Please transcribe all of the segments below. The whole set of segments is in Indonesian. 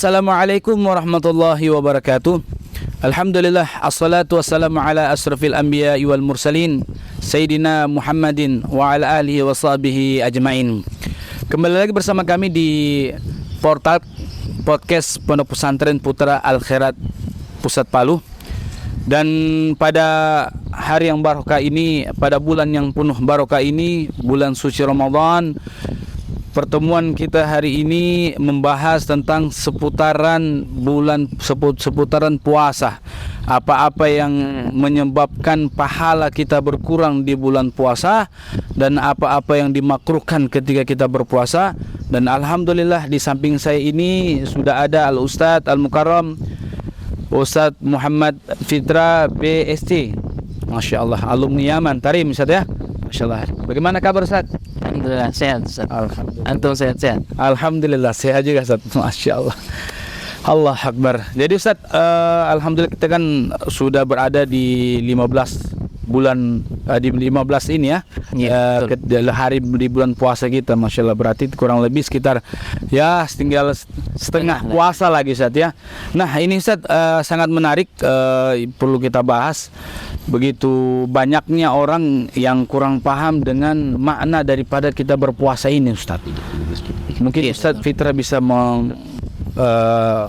Assalamualaikum warahmatullahi wabarakatuh. Alhamdulillah, assalatu wassalamu ala asrafil anbiya wal mursalin Sayyidina Muhammadin wa ala alihi wa sahbihi ajmain. Kembali lagi bersama kami di portal podcast Pondok Pesantren Putra Al Khairat Pusat Palu. Dan pada hari yang barokah ini, pada bulan yang penuh barokah ini, bulan suci Ramadan, pertemuan kita hari ini membahas tentang seputaran puasa. Apa-apa yang menyebabkan pahala kita berkurang di bulan puasa dan apa-apa yang dimakruhkan ketika kita berpuasa. Dan alhamdulillah di samping saya ini sudah ada Al-Ustadz Al-Mukarram Ustadz Muhammad Fitra PST. Masya Allah, alumni Yaman Tarim Ustadz ya. Masya Allah. Bagaimana kabar Ustadz? Alhamdulillah sehat Ustaz. Antum sehat-sehat? Alhamdulillah sehat juga Ustaz. Masya Allah. Allah Akbar. Jadi Ustaz, alhamdulillah kita kan sudah berada di 15 bulan di 15 ini ya. Hari di bulan puasa kita, Masya Allah, berarti kurang lebih sekitar ya tinggal setengah puasa lagi Ustaz ya. Nah ini Ustaz sangat menarik, perlu kita bahas. Begitu banyaknya orang yang kurang paham dengan makna daripada kita berpuasa ini Ustaz. Mungkin Ustaz Fitra bisa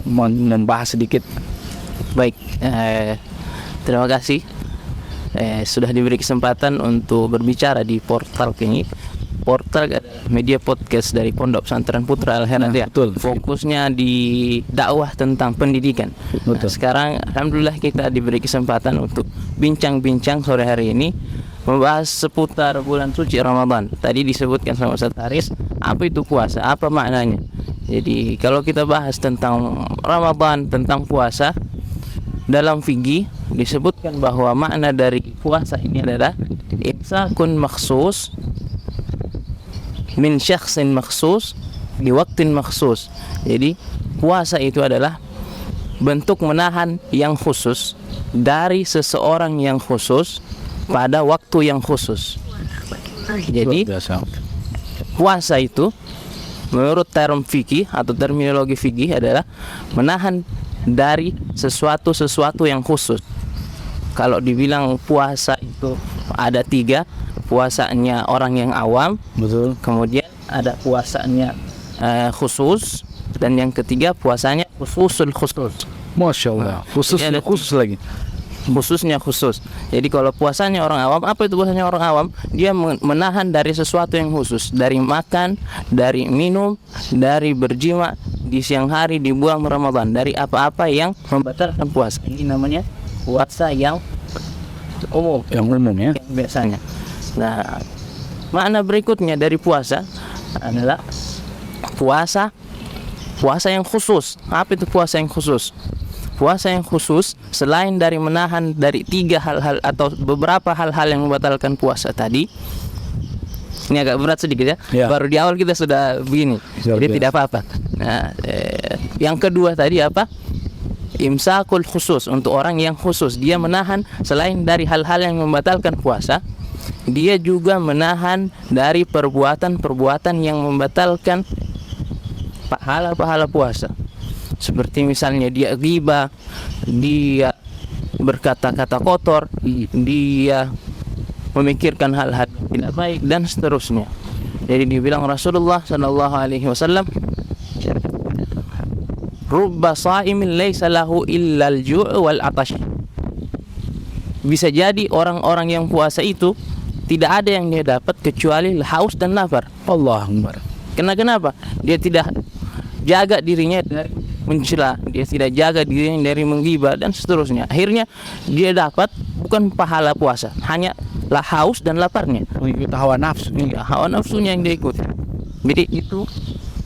membahas sedikit. Baik, terima kasih sudah diberi kesempatan untuk berbicara di portal ini. Portal media podcast dari Pondok Pesantren Putra Al Khairat ya. Betul. Fokusnya di dakwah tentang pendidikan. Nah, sekarang alhamdulillah kita diberi kesempatan untuk bincang-bincang sore hari ini membahas seputar bulan suci Ramadan. Tadi disebutkan sama Ustaz Haris, apa itu puasa, apa maknanya. Jadi kalau kita bahas tentang Ramadan, tentang puasa, dalam fikih disebutkan bahwa makna dari puasa ini adalah imsakun makhsus min syakhsin makhsus di waktin makhsus. Jadi puasa itu adalah bentuk menahan yang khusus dari seseorang yang khusus pada waktu yang khusus. Jadi puasa itu menurut term fikih atau terminologi fikih adalah menahan dari sesuatu yang khusus. Kalau dibilang puasa itu ada 3, puasanya orang yang awam, betul. Kemudian ada puasanya khusus, dan yang ketiga puasanya khususul khusus. Masya Allah, khusus lagi. Khususnya khusus. Jadi kalau puasanya orang awam, apa itu puasanya orang awam? Dia menahan dari sesuatu yang khusus, dari makan, dari minum, dari berjima di siang hari di bulan Ramadan, dari apa-apa yang membatalkan puasa. Ini namanya puasa yang umum. Yang umum ya. Yang biasanya. Nah, makna berikutnya dari puasa adalah puasa yang khusus. Apa itu puasa yang khusus? Puasa yang khusus selain dari menahan dari 3 hal-hal atau beberapa hal-hal yang membatalkan puasa tadi. Ini agak berat sedikit ya. Baru di awal kita sudah begini. Jadi tidak apa-apa. Nah, yang kedua tadi apa? Imsakul khusus, untuk orang yang khusus. Dia menahan selain dari hal-hal yang membatalkan puasa, dia juga menahan dari perbuatan-perbuatan yang membatalkan pahala-pahala puasa. Seperti misalnya dia ghibah, dia berkata-kata kotor, dia memikirkan hal-hal tidak baik dan seterusnya. Jadi dibilang Rasulullah sallallahu alaihi wasallam, rubba sha'imin laisa lahu illa al-ju' wal 'atash. Bisa jadi orang-orang yang puasa itu tidak ada yang dia dapat kecuali haus dan lapar. Allah Akbar. Kenapa? Dia tidak jaga dirinya dari mencela, dia tidak jaga dirinya dari menggibah dan seterusnya. Akhirnya dia dapat bukan pahala puasa, hanya haus dan laparnya. Mengikuti hawa nafsu. Hawa nafsunya yang dia ikut. Jadi itu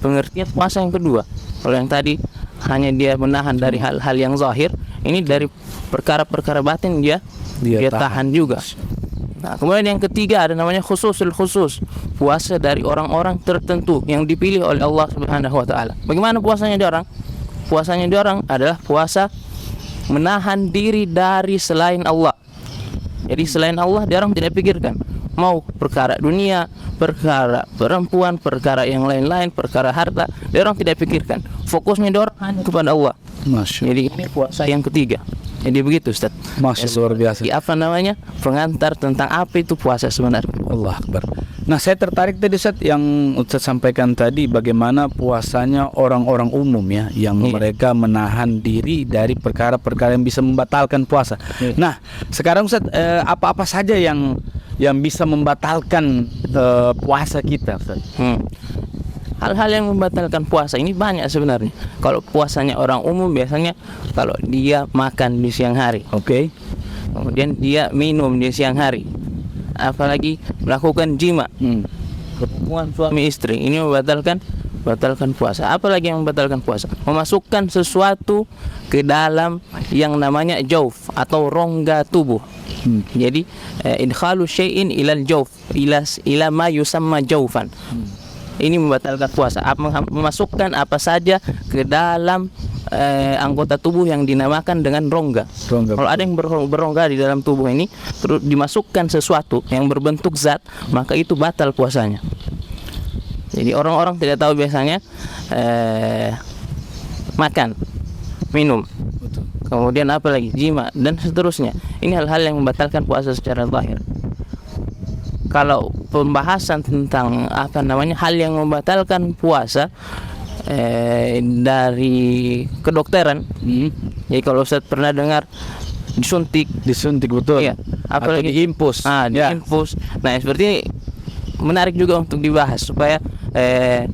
pengertian puasa yang kedua. Kalau yang tadi hanya dia menahan dari hal-hal yang zahir, ini dari perkara-perkara batin dia tahan juga. Nah, kemudian yang ketiga ada namanya khususul khusus, puasa dari orang-orang tertentu yang dipilih oleh Allah Subhanahu wa taala. Bagaimana puasanya dia orang? Puasanya dia orang adalah puasa menahan diri dari selain Allah. Jadi selain Allah dia orang tidak pikirkan. mau perkara dunia, perkara perempuan, perkara yang lain-lain, perkara harta, dia orang tidak pikirkan. Fokusnya dia orang hanya kepada Allah. Masya Jadi ini puasa yang ketiga. Jadi begitu Ustaz. Masya Allah, luar biasa. Apa namanya? Pengantar tentang apa itu puasa sebenarnya. Allah Akbar. Nah, saya tertarik tadi Ustaz yang Ustaz sampaikan tadi, bagaimana puasanya orang-orang umum ya, yang mereka menahan diri dari perkara-perkara yang bisa membatalkan puasa. Nah, sekarang Ustaz, apa-apa saja yang bisa membatalkan puasa kita, Ustaz? Hal-hal yang membatalkan puasa ini banyak sebenarnya. Kalau puasanya orang umum biasanya kalau dia makan di siang hari, Oke. kemudian dia minum di siang hari, apalagi melakukan jima, hubungan suami istri, ini membatalkan puasa. Apalagi yang membatalkan puasa? Memasukkan sesuatu ke dalam yang namanya jauf atau rongga tubuh. Jadi idkhalu syai'in ilal jauf, ila ma yusamma jaufan. Ini membatalkan puasa. Memasukkan apa saja ke dalam anggota tubuh yang dinamakan dengan rongga. Kalau ada yang berongga di dalam tubuh ini, terus dimasukkan sesuatu yang berbentuk zat, maka itu batal puasanya. Jadi orang-orang tidak tahu biasanya makan, minum, kemudian apa lagi, jima dan seterusnya. Ini hal-hal yang membatalkan puasa secara zahir. Kalau pembahasan tentang apa namanya hal yang membatalkan puasa dari kedokteran, jadi kalau Ustaz pernah dengar disuntik betul. Iya. Apalagi diimpus. Diimpus. Nah, seperti ini menarik juga untuk dibahas supaya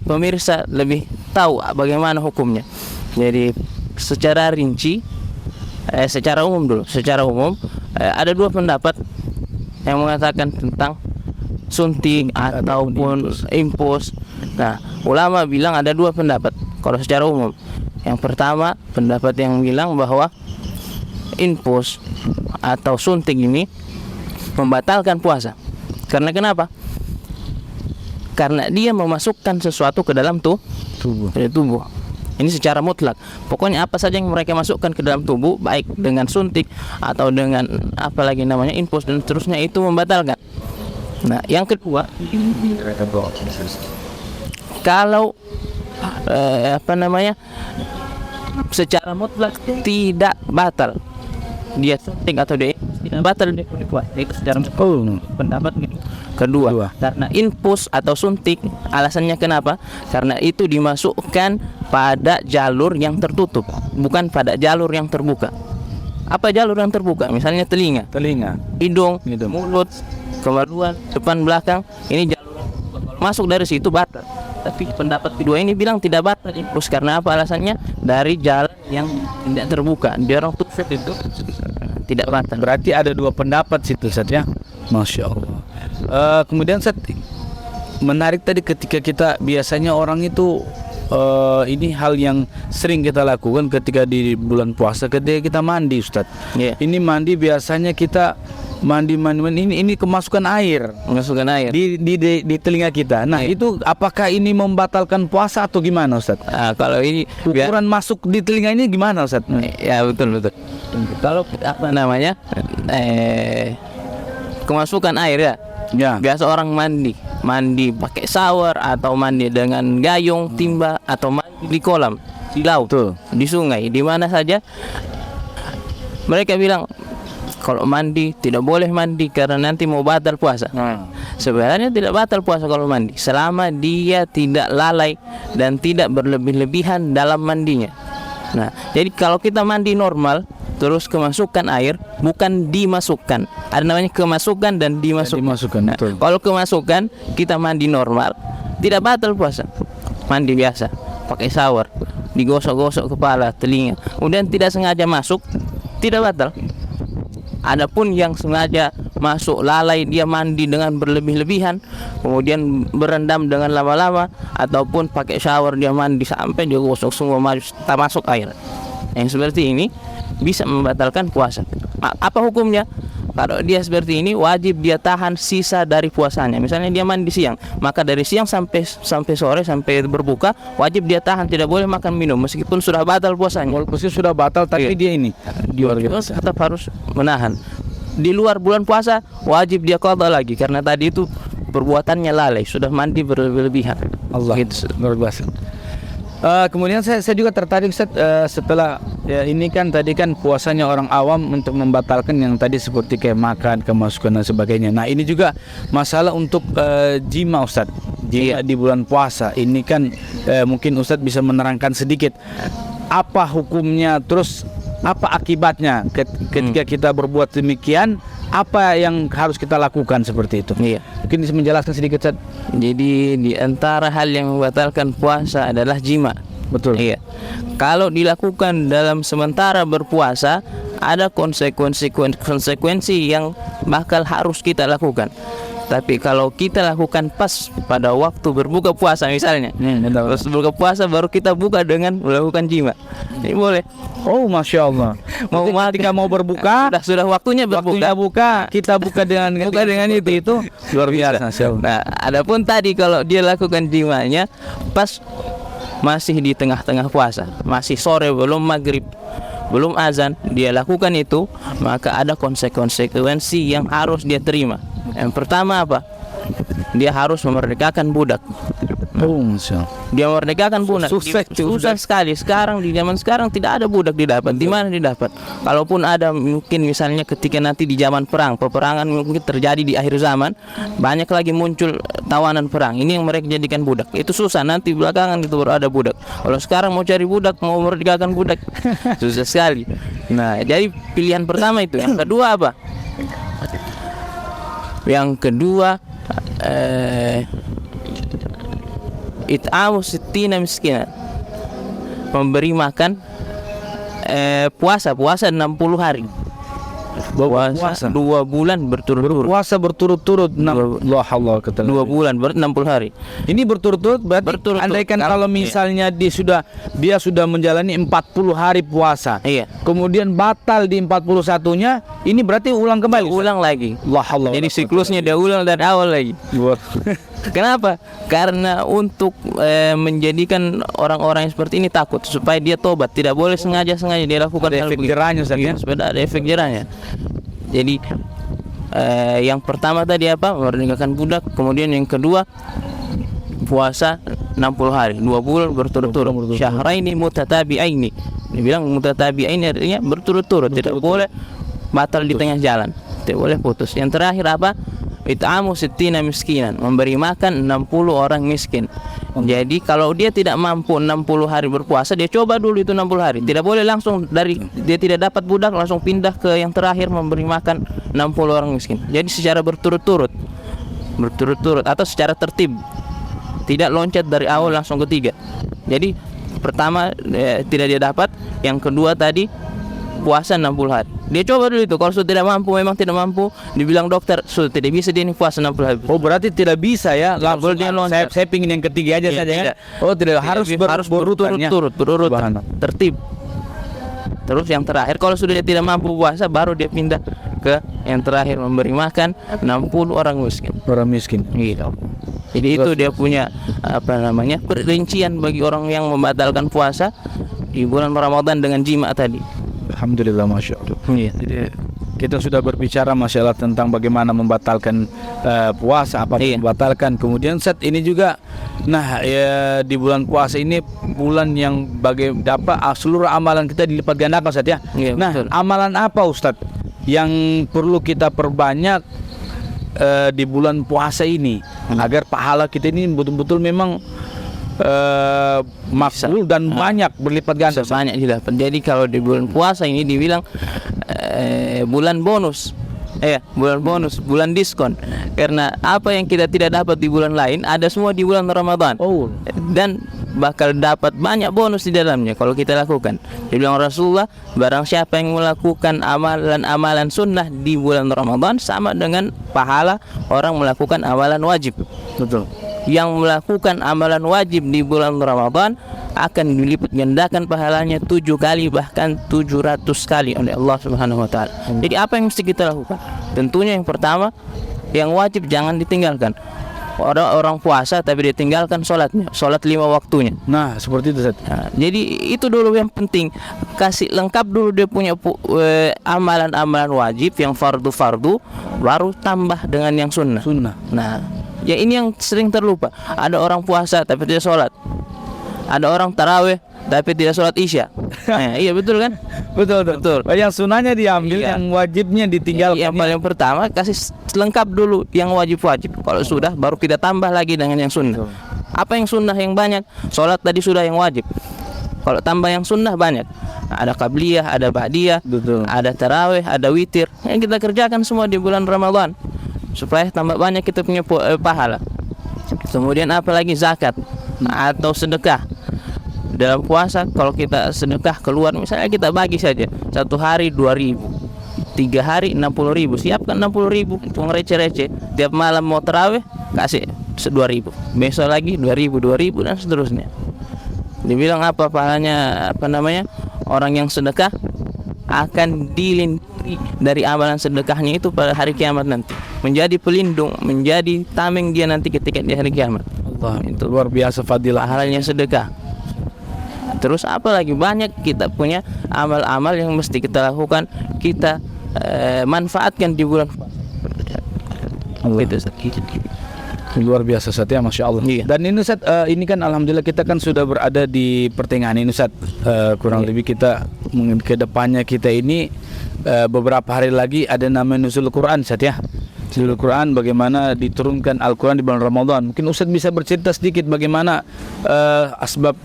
pemirsa lebih tahu bagaimana hukumnya. Jadi secara rinci, secara umum dulu. Secara umum ada dua pendapat yang mengatakan tentang suntik ataupun impus. Nah, ulama bilang ada dua pendapat kalau secara umum. Yang pertama, pendapat yang bilang bahwa infus atau suntik ini membatalkan puasa. Karena kenapa? Karena dia memasukkan sesuatu ke dalam tubuh. Ini secara mutlak. Pokoknya apa saja yang mereka masukkan ke dalam tubuh, baik dengan suntik atau dengan apalagi namanya infus dan seterusnya, itu membatalkan. Nah, yang kedua, kalau apa namanya secara mutlak tidak batal, dia suntik atau dia tidak batal dia puasa. Itu secara pendapat kedua. Karena infus atau suntik, alasannya kenapa? Karena itu dimasukkan pada jalur yang tertutup, bukan pada jalur yang terbuka. Apa jalur yang terbuka? Misalnya telinga, hidung, mulut, kemaluan, depan belakang, ini jalur yang terbuka. Kalau masuk dari situ batal. Tapi pendapat kedua ini bilang tidak batal infus. Karena apa alasannya? Dari jalan yang tidak terbuka, dia orang tutup itu tidak batal. Berarti ada dua pendapat situ, Ustaz ya. Masya Allah. Kemudian Ustaz, menarik tadi ketika kita biasanya orang itu ini hal yang sering kita lakukan ketika di bulan puasa, ketika kita mandi, Ustaz. Ini mandi biasanya kita mandi ini kemasukan air di telinga kita. Nah, itu apakah ini membatalkan puasa atau gimana, Ustaz? Kalau ini ukuran masuk di telinga ini gimana, Ustaz? Ya betul. Kalau apa namanya kemasukan air ya. Biasa orang mandi pakai shower atau mandi dengan gayung, timba, atau mandi di kolam, di laut, di sungai, di mana saja. Mereka bilang kalau mandi tidak boleh mandi karena nanti mau batal puasa. Sebenarnya tidak batal puasa kalau mandi, selama dia tidak lalai dan tidak berlebih-lebihan dalam mandinya. Nah, jadi kalau kita mandi normal terus kemasukan air, bukan dimasukkan. Ada namanya kemasukan dan dimasukkan. Nah, kalau kemasukan kita mandi normal, tidak batal puasa. Mandi biasa, pakai shower, digosok-gosok kepala, telinga, kemudian tidak sengaja masuk, tidak batal. Adapun yang sengaja masuk lalai, dia mandi dengan berlebih-lebihan, kemudian berendam dengan lama-lama, ataupun pakai shower dia mandi sampai dia gosok semua masuk air. Yang seperti ini bisa membatalkan puasa. Apa hukumnya? Kalau dia seperti ini, wajib dia tahan sisa dari puasanya. Misalnya dia mandi siang, maka dari siang sampai sore, sampai berbuka, wajib dia tahan, tidak boleh makan minum meskipun sudah batal puasanya. Walaupun sudah batal, tapi dia ini tetap harus menahan. di luar bulan puasa wajib dia qada lagi karena tadi itu perbuatannya lalai, sudah mandi berlebihan. Allah, Gitu. luar biasa. Kemudian saya juga tertarik Ustaz, setelah ya, ini kan tadi kan puasanya orang awam untuk membatalkan yang tadi seperti kayak makan, kemasukan dan sebagainya. Nah ini juga masalah untuk jima Ustaz, jima di bulan puasa. Ini kan mungkin Ustaz bisa menerangkan sedikit apa hukumnya, terus apa akibatnya ketika kita berbuat demikian, apa yang harus kita lakukan seperti itu. Iya. Mungkin bisa menjelaskan sedikit Ustaz. Jadi di antara hal yang membatalkan puasa adalah jima. Betul. Iya. Kalau dilakukan dalam sementara berpuasa, ada konsekuensi yang bakal harus kita lakukan. Tapi kalau kita lakukan pas pada waktu berbuka puasa misalnya, terus berbuka puasa baru kita buka dengan melakukan jima, ini boleh. Oh, masya Allah. Mau Ketika mau berbuka, sudah waktunya berbuka. kita buka dengan itu luar biasa. Masya Allah. Nah, adapun tadi kalau dia lakukan jimanya pas masih di tengah-tengah puasa, masih sore belum maghrib, belum azan, dia lakukan itu, maka ada konsekuensi yang harus dia terima. Yang pertama apa? Dia harus memerdekakan budak. Oh, masya Allah. Dia memerdekakan budak. Susah sekali. Sekarang di zaman sekarang tidak ada budak didapat. Di mana didapat? Kalaupun ada, mungkin misalnya ketika nanti di zaman perang, peperangan mungkin terjadi di akhir zaman, banyak lagi muncul tawanan perang. Ini yang mereka jadikan budak. Itu susah. Nanti belakangan itu baru ada budak. Kalau sekarang mau cari budak, mau memerdekakan budak, susah sekali. Nah, jadi pilihan pertama itu. Yang kedua apa? Yang kedua, it'amu sittina miskinan, memberi makan puasa 60 hari. Puasa 2 bulan berturut-turut. Puasa berturut-turut 2 bulan 60 hari. Ini berturut-turut berarti Berturut-turut. andaikan kalau misalnya dia sudah menjalani 40 hari puasa. Iya. Kemudian batal di 41-nya, ini berarti ulang kembali. Ulang lagi. Allah. Jadi siklusnya dia ulang dari awal lagi. Kenapa? Karena untuk menjadikan orang-orang yang seperti ini takut supaya dia tobat, tidak boleh sengaja dia lakukan Ada efek jerahnya, Ustaz, ya? Supaya ada efek jerahnya. Jadi yang pertama tadi apa? Memerdekakan budak. Kemudian yang kedua puasa 60 hari, 2 bulan berturut-turut. Syahraini mutatabi'aini. Dibilang mutatabi'aini artinya berturut-turut, tidak boleh batal di tengah jalan, tidak boleh putus. Yang terakhir apa? It'amu sittina miskinan, memberi makan 60 orang miskin. Jadi kalau dia tidak mampu 60 hari berpuasa, dia coba dulu itu 60 hari. Tidak boleh langsung dari dia tidak dapat budak langsung pindah ke yang terakhir memberi makan 60 orang miskin. Jadi secara berturut-turut atau secara tertib. Tidak loncat dari awal langsung ke 3. Jadi pertama tidak dia dapat, yang kedua tadi puasa 60 hari. Dia coba dulu itu. Kalau sudah memang tidak mampu, dibilang dokter sudah tidak bisa dia ini puasa 60 hari. Oh, berarti tidak bisa ya. Boleh dia loncat. Saya pingin yang ketiga aja saja kan. Tidak. Oh, tidak harus berturut-turut tertib. Terus yang terakhir kalau sudah dia tidak mampu puasa, baru dia pindah ke yang terakhir memberi makan 60 orang miskin. Orang miskin. Gitu. Jadi itu dia punya perincian bagi orang yang membatalkan puasa di bulan Ramadan dengan jima tadi. Alhamdulillah, masya Allah. Jadi kita sudah berbicara masya Allah tentang bagaimana membatalkan puasa, apa yang membatalkan. Kemudian saat ini juga, nah ya, di bulan puasa ini bulan yang dapat seluruh amalan kita dilipat gandakan Ustaz ya. Nah, betul. Amalan apa Ustaz yang perlu kita perbanyak di bulan puasa ini agar pahala kita ini betul-betul memang makbul dan banyak berlipat ganda? Banyak didapat. Jadi kalau di bulan puasa ini dibilang bulan bonus. Bulan diskon. Karena apa yang kita tidak dapat di bulan lain ada semua di bulan Ramadan. Oh. Dan bakal dapat banyak bonus di dalamnya kalau kita lakukan. Dibilang Rasulullah, barang siapa yang melakukan amalan-amalan sunnah di bulan Ramadan sama dengan pahala orang melakukan amalan wajib. Betul. Yang melakukan amalan wajib di bulan Ramadan akan dilipat gandakan pahalanya 7 kali bahkan 700 kali oleh Allah Subhanahu wa taala. Jadi apa yang mesti kita lakukan? Tentunya yang pertama, yang wajib jangan ditinggalkan. orang puasa tapi dia tinggalkan sholatnya, sholat 5 waktunya. Nah, seperti itu Ustaz. Nah, jadi itu dulu yang penting, kasih lengkap dulu dia punya amalan-amalan wajib yang fardu-fardu, baru tambah dengan yang sunnah. Sunnah. Nah, ya ini yang sering terlupa. Ada orang puasa tapi tidak sholat, ada orang taraweh tapi tidak sholat isya. Nah, iya betul kan? Betul. Yang sunnahnya diambil, Iya. yang wajibnya ditinggalkan. Yang paling pertama kasih lengkap dulu yang wajib-wajib. Kalau sudah baru kita tambah lagi dengan yang sunnah. Apa yang sunnah yang banyak? Sholat tadi sudah yang wajib. Kalau tambah yang sunnah banyak. Ada qabliyah, ada ba'diyah, Betul. ada tarawih, ada witir. Yang kita kerjakan semua di bulan Ramadan supaya tambah banyak kita punya pahala. Kemudian apa lagi? Zakat atau sedekah. Dalam puasa kalau kita sedekah keluar, misalnya kita bagi saja 1 hari 2.000, 3 hari 60.000, siapkan 60.000, uang receh-receh. Tiap malam mau terawih kasih 2.000, besok lagi 2.000 dan seterusnya. Dibilang apa pahalanya, apa namanya, orang yang sedekah akan dilindungi dari amalan sedekahnya itu pada hari kiamat nanti, menjadi pelindung, menjadi tameng dia nanti ketika di hari kiamat. Allah, itu luar biasa fadilah. Pahalanya sedekah. Terus apa lagi, banyak kita punya amal-amal yang mesti kita lakukan, kita manfaatkan di bulan Allah. itu. Luar biasa Ustaz ya, Masya Allah. Iya. Dan ini Ustaz, ini kan alhamdulillah kita kan sudah berada di pertengahan ini Ustaz. Kurang lebih kita mungkin ke depannya kita ini beberapa hari lagi ada namanya Nuzul Quran Ustaz ya. Nuzul Quran, bagaimana diturunkan Al-Quran di bulan Ramadan. Mungkin Ustaz bisa bercerita sedikit bagaimana asbab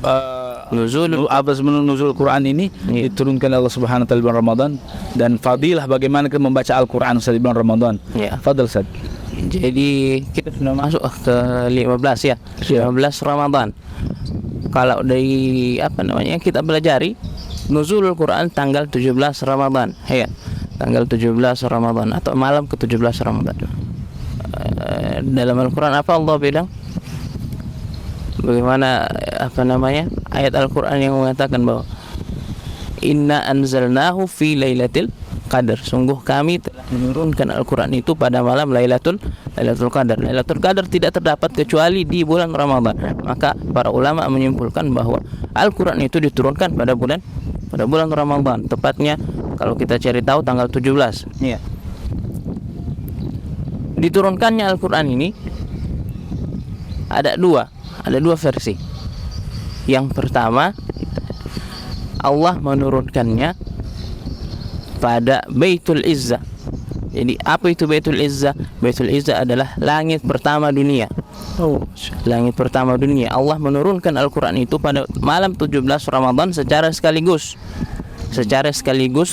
nuzul Quran ini diturunkan Allah Subhanahu wa taala di bulan Ramadan, dan fadilah bagaimana kita membaca Al-Quran Ustaz di bulan Ramadan. Ya. Fadal Ustaz. Jadi kita sudah masuk ke 15 ya, 15 Ramadan. Kalau dari apa namanya kita pelajari Nuzulul Quran tanggal 17 Ramadan, ya. Tanggal 17 Ramadan atau malam ke-17 Ramadan. Dalam Al-Quran apa Allah bilang? Bagaimana apa namanya? Ayat Al-Quran yang mengatakan bahwa Inna anzalnahu fi lailatul qadar. Sungguh kami telah menurunkan Al-Quran itu pada malam Lailatul Qadar. Lailatul Qadar tidak terdapat kecuali di bulan Ramadan. Maka para ulama menyimpulkan bahwa Al-Quran itu diturunkan pada bulan Ramadan. Tepatnya kalau kita cari tahu tanggal 17. Iya. Diturunkannya Al-Quran ini ada dua versi. Yang pertama, Allah menurunkannya pada Baitul Izzah. Jadi apa itu Baitul Izzah? Baitul Izzah adalah langit pertama dunia. Langit pertama dunia. Allah menurunkan Al-Quran itu pada malam 17 Ramadan secara sekaligus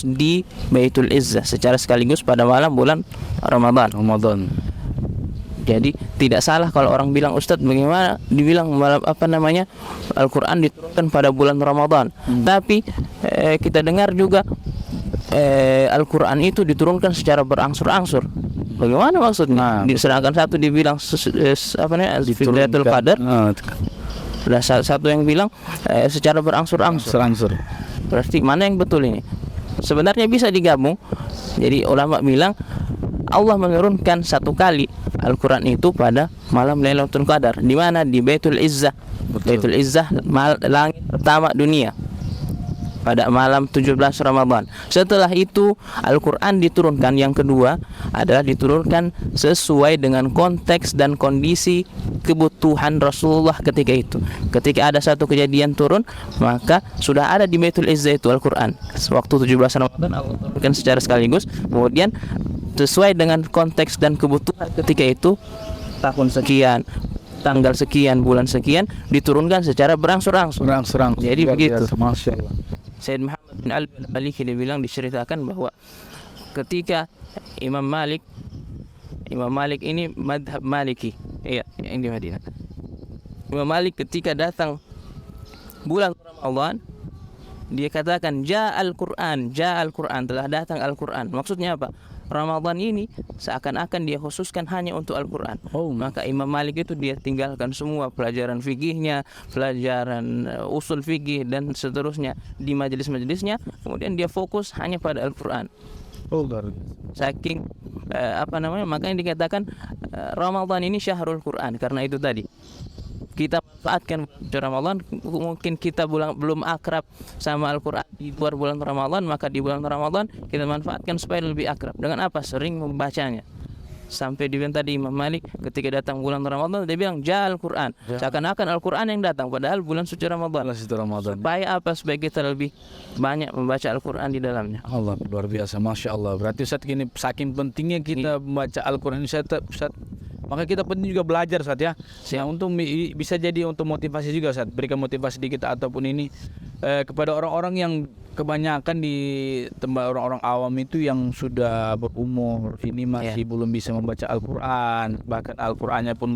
di Baitul Izzah, secara sekaligus pada malam bulan Ramadan. Jadi tidak salah kalau orang bilang, Ustadz bagaimana dibilang malam apa namanya Al-Quran diturunkan pada bulan Ramadan. Tapi kita dengar juga Al-Quran itu diturunkan secara berangsur-angsur. Bagaimana maksudnya? Sedangkan satu dibilang apa namanya Lailatul Qadar, dan satu yang bilang secara berangsur-angsur. Berarti mana yang betul ini? Sebenarnya bisa digabung. Jadi ulama bilang Allah menurunkan satu kali Al-Quran itu pada malam Lailatul Qadar. Di mana? Di Baitul Izzah. Baitul Izzah, langit pertama dunia, pada malam 17 Ramadan. Setelah itu Al-Quran diturunkan yang kedua adalah diturunkan sesuai dengan konteks dan kondisi kebutuhan Rasulullah ketika itu. Ketika ada satu kejadian turun, maka sudah ada di Baitul Izzah itu Al-Quran. Waktu 17 Ramadan Allah turunkan secara sekaligus. Kemudian sesuai dengan konteks dan kebutuhan ketika itu, tahun sekian, tanggal sekian, bulan sekian, diturunkan secara berangsur-angsur. Jadi begitu. Masya Allah. Sayyid Muhammad bin Al-Maliki dibilang, diceritakan bahwa ketika Imam Malik ini madhab Maliki, iya, yang di Madinah. Imam Malik ketika datang bulan Ramadan, dia katakan Ja'al Quran, telah datang Al-Quran. Maksudnya apa? Ramadan ini seakan-akan dia khususkan hanya untuk Al-Quran. Maka Imam Malik itu dia tinggalkan semua pelajaran fikihnya, pelajaran usul fikih dan seterusnya di majelis-majelisnya. Kemudian dia fokus hanya pada Al-Quran. Oh, luar biasa. Saking makanya dikatakan Ramadan ini syahrul Quran, karena itu tadi kita manfaatkan bulan Ramadan. Mungkin kita belum akrab sama Al-Quran di luar bulan Ramadan, maka di bulan Ramadan kita manfaatkan supaya lebih akrab. Dengan apa? Sering membacanya. Sampai dibilang tadi Imam Malik ketika datang bulan Ramadan, dia bilang Ja'al Quran, seakan-akan Al-Quran yang datang, padahal bulan suci Ramadan. Bulan suci Ramadan. Supaya apa? Supaya kita lebih banyak membaca Al-Quran di dalamnya. Allah, luar biasa, Masya Allah. Berarti Ustaz gini, saking pentingnya kita membaca Al-Quran ini, Ustaz, maka kita penting juga belajar, Ustaz, ya. Untuk bisa jadi untuk motivasi juga, Ustaz. Berikan motivasi di kita ataupun ini kepada orang-orang yang kebanyakan di tempat orang-orang awam itu yang sudah berumur ini masih belum bisa membaca Al-Quran, bahkan Al-Qurannya pun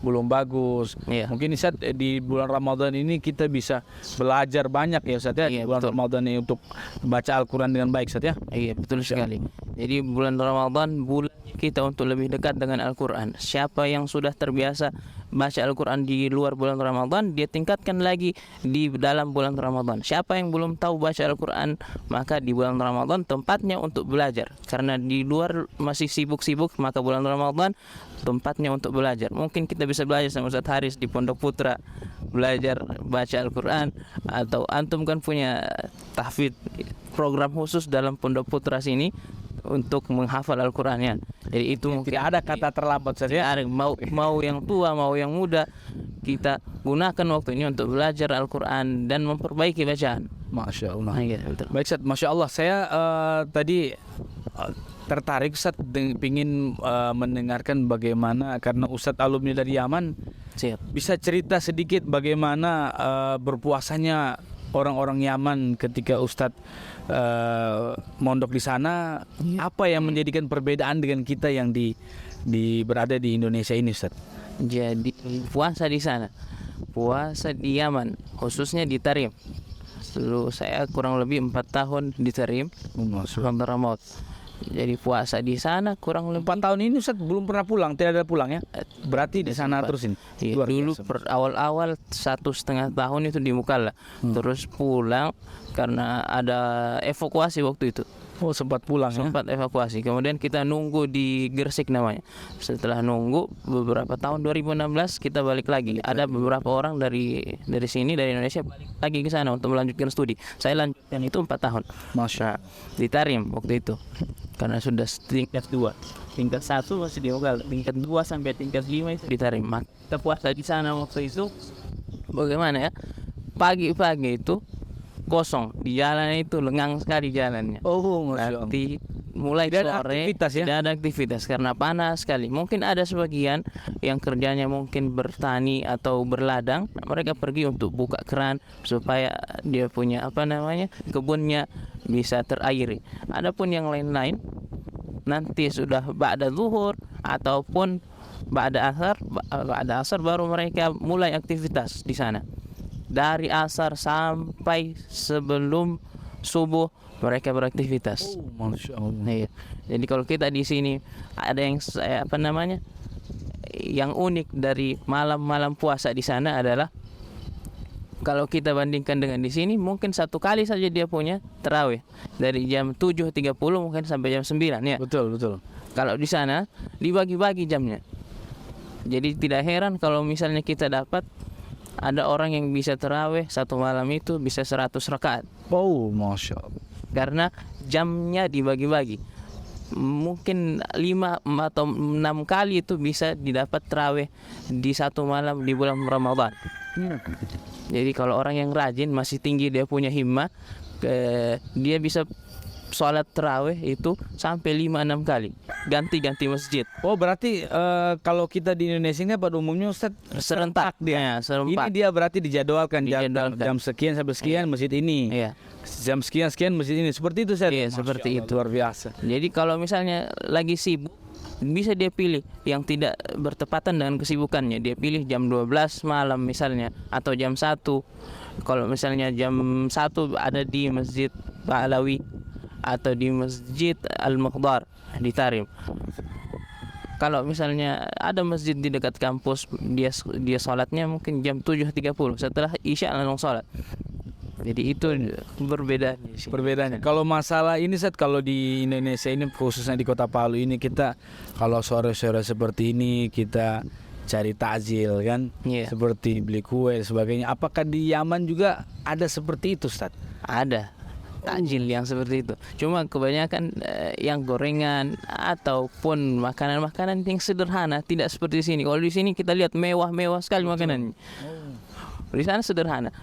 belum bagus. Mungkin Ustaz di bulan Ramadan ini kita bisa belajar banyak ya, Ustaz, ya. Di bulan Ramadan ini untuk baca Al-Quran dengan baik, Ustaz, ya. Iya, betul sekali. Jadi bulan Ramadan bulan kita untuk lebih dekat dengan Al-Quran. Siapa yang sudah terbiasa baca Al-Quran di luar bulan Ramadan, dia tingkatkan lagi di dalam bulan Ramadan. Siapa yang belum tahu baca Al-Quran, maka di bulan Ramadan tempatnya untuk belajar. Karena di luar masih sibuk-sibuk, maka bulan Ramadan tempatnya untuk belajar. Mungkin kita bisa belajar sama Ustaz Haris di Pondok Putra, belajar baca Al-Quran. Atau antum kan punya tahfidz, program khusus dalam Pondok Putra sini untuk menghafal Al-Qurannya. Jadi itu tidak ada kata terlambat, saja. Mau yang tua, mau yang muda, kita gunakan waktu ini untuk belajar Al-Quran dan memperbaiki bacaan. Masya Allah. Ya, betul. Baik, Ustaz, Masya Allah. Saya tadi tertarik, Ustaz, ingin mendengarkan bagaimana, karena Ustaz alumni dari Yaman. Siap. Bisa cerita sedikit bagaimana berpuasanya orang-orang Yaman ketika Ustadz mondok di sana. Apa yang menjadikan perbedaan dengan kita yang berada di Indonesia ini, Ustadz? Jadi puasa di sana, puasa di Yaman, khususnya di Tarim. Dulu saya kurang lebih 4 tahun di Tarim, Hadramaut. Jadi puasa di sana kurang lebih 4 tahun ini, Ustadz, belum pernah pulang, tidak ada pulang ya? Berarti di sana terus ini? Iya, dulu awal-awal 1,5 tahun itu di Mukalla, terus pulang karena ada evakuasi waktu itu. Oh, sempat pulang ya? Sempat evakuasi. Kemudian kita nunggu di Gresik namanya. Setelah nunggu beberapa tahun, 2016 kita balik lagi. Ada beberapa orang dari sini, dari Indonesia, balik lagi ke sana untuk melanjutkan studi. Saya lanjutkan itu 4 tahun. Masya. Di Tarim waktu itu. Karena sudah tingkat 2. Tingkat 1 masih di Mukalla. Tingkat 2 sampai tingkat 5 itu di Tarim. Maka kita puasa di sana waktu itu. Bagaimana ya? Pagi-pagi itu kosong, di jalan itu lengang sekali jalannya. Oh, Masya Allah. Nanti mulai tidak sore ada aktivitas, ya? Tidak ada aktivitas karena panas sekali. Mungkin ada sebagian yang kerjanya mungkin bertani atau berladang, mereka pergi untuk buka keran supaya dia punya kebunnya bisa terairi. Adapun yang lain-lain nanti sudah ba'da zuhur ataupun ba'da asar baru mereka mulai aktivitas di sana. Dari asar sampai sebelum subuh mereka beraktivitas. Oh, Masya Allah. Iya. Jadi kalau kita di sini ada yang yang unik dari malam-malam puasa di sana adalah, kalau kita bandingkan dengan di sini, mungkin 1 kali saja dia punya tarawih dari jam 7.30 mungkin sampai jam 9 ya. Betul. Kalau di sana dibagi-bagi jamnya. Jadi tidak heran kalau misalnya kita dapat ada orang yang bisa tarawih 1 malam itu bisa 100 rakaat. Oh, Masya Allah. Karena jamnya dibagi-bagi. Mungkin 5 atau 6 kali itu bisa didapat tarawih di 1 malam di bulan Ramadan. Jadi kalau orang yang rajin, masih tinggi dia punya himmah, dia bisa sholat tarawih itu sampai 5-6 kali, ganti-ganti masjid. Oh, berarti kalau kita di Indonesia ini pada umumnya, Ustaz, serentak dia. Ini dia berarti dijadwalkan. Jam sekian sampai sekian masjid ini. Iya. Jam sekian masjid ini. Seperti itu, Ustaz. Iya, seperti itu. Luar biasa. Jadi kalau misalnya lagi sibuk, bisa dia pilih yang tidak bertepatan dengan kesibukannya. Dia pilih jam 12 malam misalnya, atau jam 1. Kalau misalnya jam 1 ada di Masjid Ba'alawi atau di Masjid Al-Muqdar di Tarim. Kalau misalnya ada masjid di dekat kampus, dia sholatnya mungkin jam 7.30 setelah Isya langsung sholat. Jadi itu perbedaannya sih. Perbedaannya. Kalau masalah ini Ustaz, kalau di Indonesia ini khususnya di Kota Palu ini kita kalau sore-sore seperti ini kita cari takjil kan, Iya. seperti beli kue dan sebagainya. Apakah di Yaman juga ada seperti itu Ustaz? Ada takjil yang seperti itu. Cuma kebanyakan yang gorengan ataupun makanan-makanan yang sederhana, tidak seperti di sini. Kalau di sini kita lihat mewah-mewah sekali makanannya. Di sana sederhana.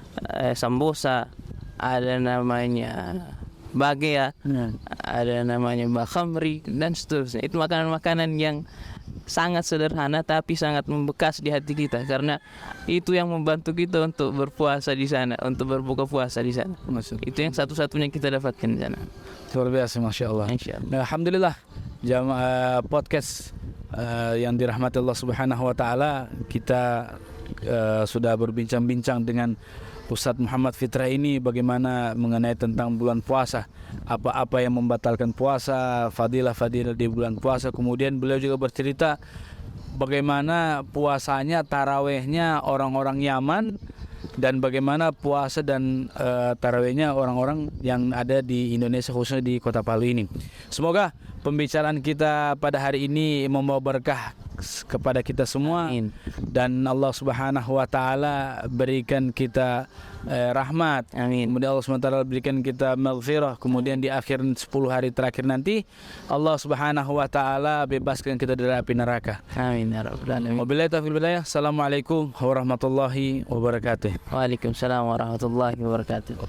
Sambosa, ada namanya bagea, ada namanya bakhamri dan seterusnya. Itu makanan-makanan yang sangat sederhana tapi sangat membekas di hati kita, karena itu yang membantu kita untuk berpuasa di sana, untuk berbuka puasa di sana. Itu yang satu-satunya kita dapatkan di sana. Luar biasa, masya Allah. Insyaallah. Nah, alhamdulillah jamaah podcast yang dirahmati Allah Subhanahu Wa Taala, kita sudah berbincang-bincang dengan Ustadz Muhammad Fitrah ini bagaimana mengenai tentang bulan puasa, apa-apa yang membatalkan puasa, fadilah-fadilah di bulan puasa. Kemudian beliau juga bercerita bagaimana puasanya, tarawehnya orang-orang Yaman, dan bagaimana puasa dan tarawehnya orang-orang yang ada di Indonesia, khususnya di Kota Palu ini. Semoga pembicaraan kita pada hari ini membawa berkah kepada kita semua. Amin. Dan Allah Subhanahu Wa Taala berikan kita rahmat. Amin. Kemudian Allah Subhanahu Wa Taala berikan kita maghfirah. Kemudian di akhir 10 hari terakhir nanti Allah Subhanahu Wa Taala bebaskan kita dari api neraka. Amin ya rabbal alamin. Wabillahi taufiq wal hidayah. Assalamualaikum warahmatullahi wabarakatuh. Waalaikumsalam warahmatullahi wabarakatuh.